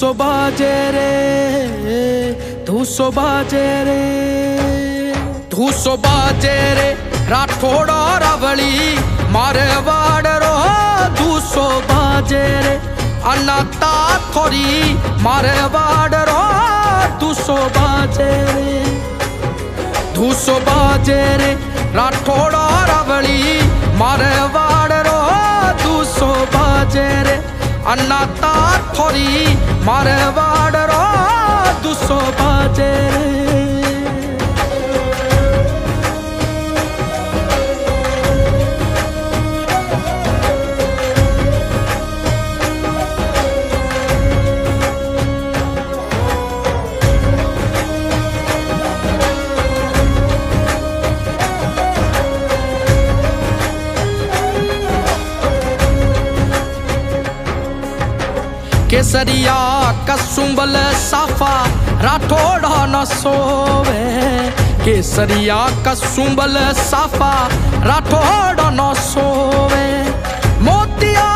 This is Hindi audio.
200 बाजे रे 200 बाजे रे 200 बाजे रे राठौड़ रावली मारे वाडरो 200 बाजे रे अनाता थोड़ी मारे वाडरो 200 बाजे रे 200 बाजे रे राठौड़ रावली मारे वाडरो 200 बाजे रे अनाता थोड़ी मारे वाडरो 200 बाजे रे केसरिया का सुंबल साफा राठौड़ न सोवे केसरिया का सुंबल साफा राठौड़ न सोवे मोतिया